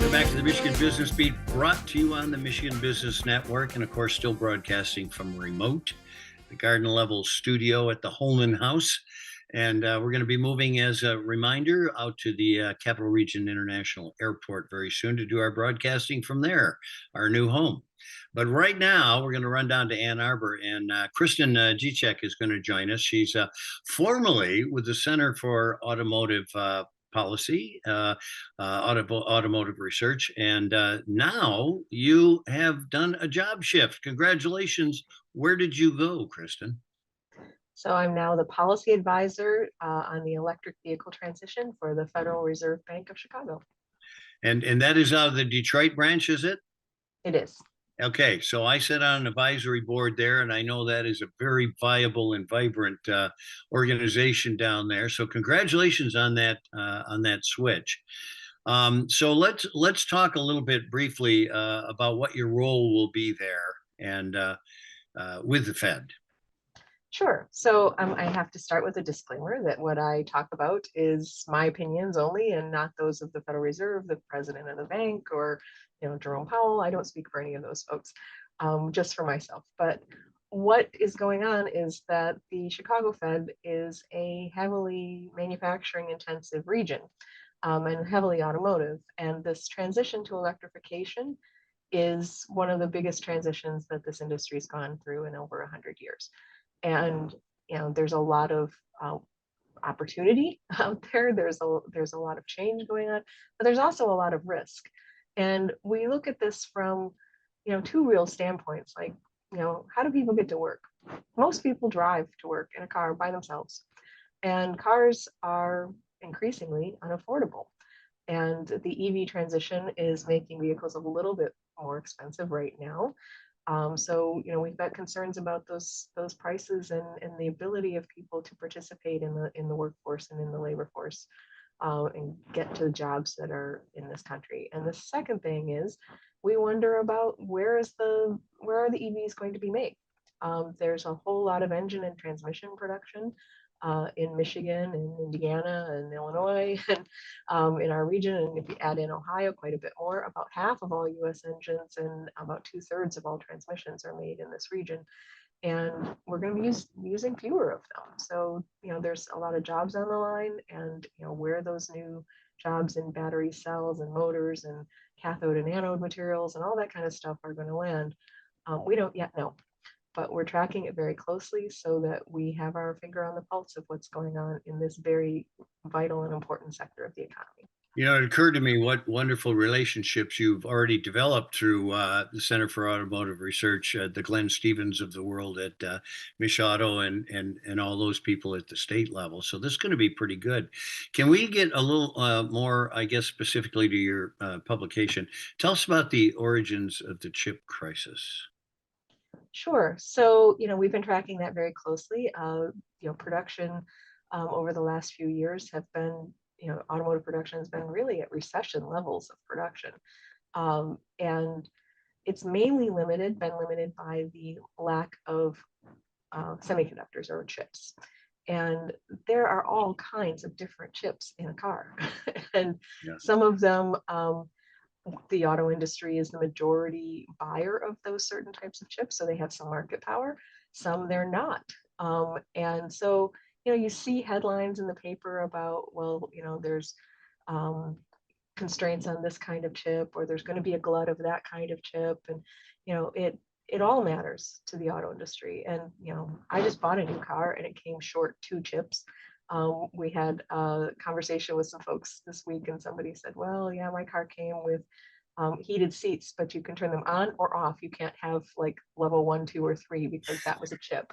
Welcome back to the Michigan Business Beat, brought to you on the Michigan Business Network, and of course, still broadcasting from remote, the garden level studio at the Holman House. And we're going to be moving, as a reminder, out to the Capital Region International Airport very soon to do our broadcasting from there, our new home. But right now, we're going to run down to Ann Arbor, and Kristin Dziczek is going to join us. She's formerly with the Center for Automotive Policy, Automotive Research, and now you have done a job shift. Congratulations. Where did you go, Kristin? So I'm now the policy advisor on the electric vehicle transition for the Federal Reserve Bank of Chicago. And that is out of the Detroit branch, is it? It is. Okay, so I sit on an advisory board there, and I know that is a very viable and vibrant organization down there. So congratulations on that switch. So let's talk a little bit briefly about what your role will be there and with the Fed. Sure. So I have to start with a disclaimer that what I talk about is my opinions only and not those of the Federal Reserve, the president of the bank, or Jerome Powell. I don't speak for any of those folks, just for myself. But what is going on is that the Chicago Fed is a heavily manufacturing intensive region and heavily automotive. And this transition to electrification is one of the biggest transitions that this industry has gone through in over 100 years. And there's a lot of opportunity out there. There's a lot of change going on, but there's also a lot of risk. And we look at this from two real standpoints. Like, how do people get to work? Most people drive to work in a car by themselves, and cars are increasingly unaffordable. And the EV transition is making vehicles a little bit more expensive right now. So we've got concerns about those prices and the ability of people to participate in the workforce and in the labor force and get to the jobs that are in this country. And the second thing is we wonder about where are the EVs going to be made? There's a whole lot of engine and transmission production in Michigan and Indiana and Illinois and in our region. And if you add in Ohio, quite a bit more. About half of all US engines and about 2/3 of all transmissions are made in this region. And we're going to be using fewer of them. So, there's a lot of jobs on the line, and, where those new jobs in battery cells and motors and cathode and anode materials and all that kind of stuff are going to land, we don't yet know. But we're tracking it very closely so that we have our finger on the pulse of what's going on in this very vital and important sector of the economy. It occurred to me what wonderful relationships you've already developed through the Center for Automotive Research, the Glenn Stevens of the world at Mich Auto and all those people at the state level. So this is going to be pretty good. Can we get a little more, I guess, specifically to your publication? Tell us about the origins of the chip crisis. Sure. So, we've been tracking that very closely. Production over the last few years have been, automotive production has been really at recession levels of production. And it's mainly been limited by the lack of semiconductors or chips. And there are all kinds of different chips in a car. And some of them, the auto industry is the majority buyer of those certain types of chips, so they have some market power. Some they're not, and so you see headlines in the paper about, well, there's constraints on this kind of chip, or there's going to be a glut of that kind of chip, and it all matters to the auto industry. And I just bought a new car and it came short 2 chips. We had a conversation with some folks this week, and somebody said, well, yeah, my car came with heated seats, but you can turn them on or off. You can't have like level 1, 2, or 3 because that was a chip.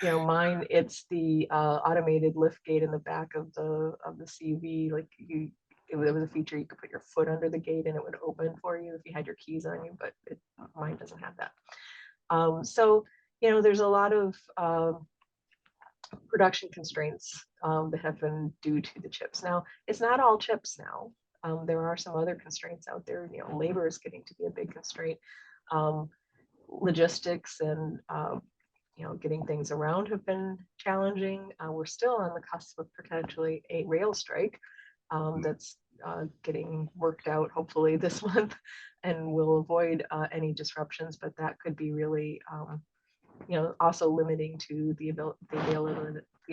Mine, it's the automated lift gate in the back of the CV. Like it was a feature you could put your foot under the gate and it would open for you if you had your keys on you, but mine doesn't have that. So there's a lot of production constraints that have been due to the chips. Now, it's not all chips now. There are some other constraints out there. Labor is getting to be a big constraint. Logistics and getting things around have been challenging. We're still on the cusp of potentially a rail strike that's getting worked out hopefully this month, and we'll avoid any disruptions. But that could be really, also limiting to the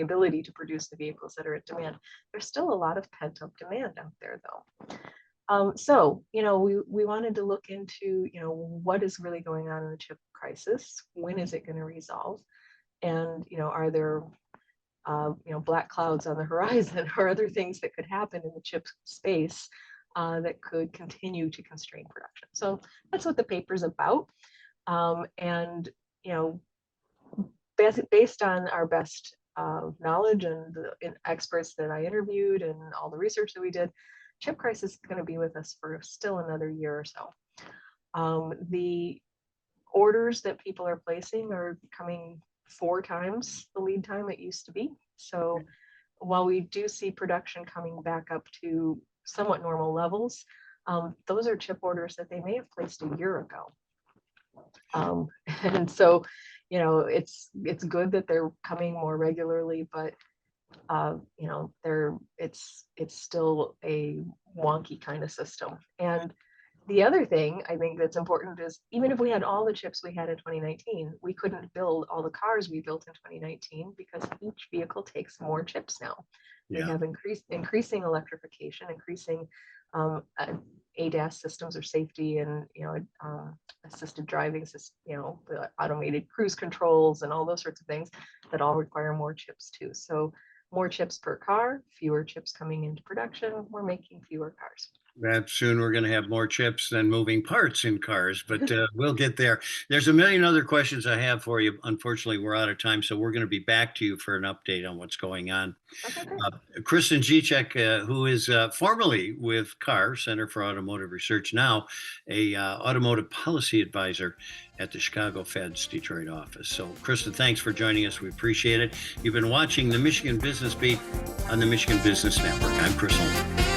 ability to produce the vehicles that are at demand. There's still a lot of pent-up demand out there, though. So, we wanted to look into, what is really going on in the chip crisis? When is it going to resolve? And, are there, black clouds on the horizon, or other things that could happen in the chip space that could continue to constrain production? So that's what the paper's about. And, based on our best knowledge and the experts that I interviewed and all the research that we did, chip crisis is going to be with us for still another year or so. The orders that people are placing are coming 4 times the lead time it used to be. So while we do see production coming back up to somewhat normal levels, those are chip orders that they may have placed a year ago. And so, it's good that they're coming more regularly, but it's still a wonky kind of system. And the other thing I think that's important is, even if we had all the chips we had in 2019, we couldn't build all the cars we built in 2019 because each vehicle takes more chips now. We have increasing electrification, increasing ADAS systems, or safety and assisted driving, the automated cruise controls and all those sorts of things that all require more chips too. So more chips per car, fewer chips coming into production, we're making fewer cars. That soon we're going to have more chips than moving parts in cars, but we'll get there. There's a million other questions I have for you. Unfortunately, we're out of time, so we're going to be back to you for an update on what's going on. Okay, Kristin Dziczek, who is formerly with CAR, Center for Automotive Research, now a Automotive Policy Advisor at the Chicago Fed's Detroit office. So, Kristin, thanks for joining us. We appreciate it. You've been watching the Michigan Business Beat on the Michigan Business Network. I'm Chris Holman.